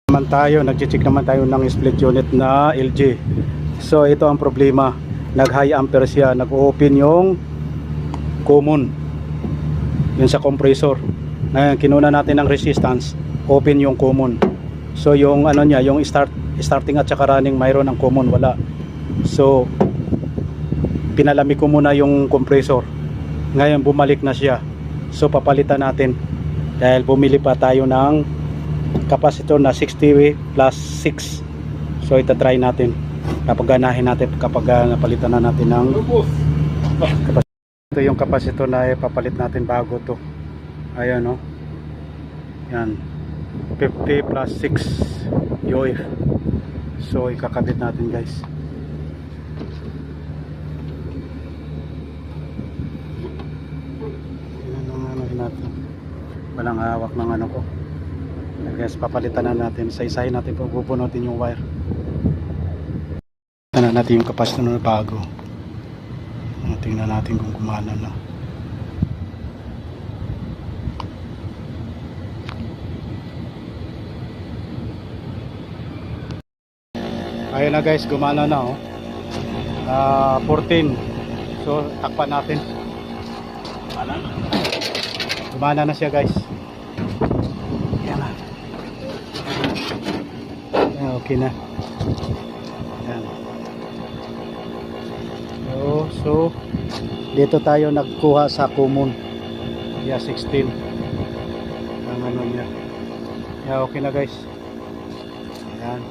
Nagche-check naman tayo ng split unit na LG. So ito ang problema, nag high ampere siya, nag-open yung common yun sa compressor. Ngayon kinuna natin ng resistance, open yung common. So yung ano niya, yung starting at saka running, mayroon ng common, wala. So pinalamig ko muna yung compressor. Ngayon bumalik na siya. So papalitan natin dahil bumili pa tayo ng capacitor na 60 plus 6. So itatry natin kapag ganahin natin, kapag napalitan na natin ng capacitor. Ito yung capacitor na ipapalit natin bago to. Ayan o, yan 50 plus 6 UF. So ikakabit natin guys. Natin. Walang hawak ng ano ko. Guys, papalitan na natin. Isa-isahin natin, pupunutin yung wire. Tingnan natin yung capacitor na bago. Tingnan natin kung gumana na. Ayun na guys, gumana na oh. 14. So takpan natin. Gumana na siya guys. Yan na. Okay na. Yan. So dito tayo nagkuha sa common. Yeah, 16. Ang ano niya. Yeah, okay na guys. Yan.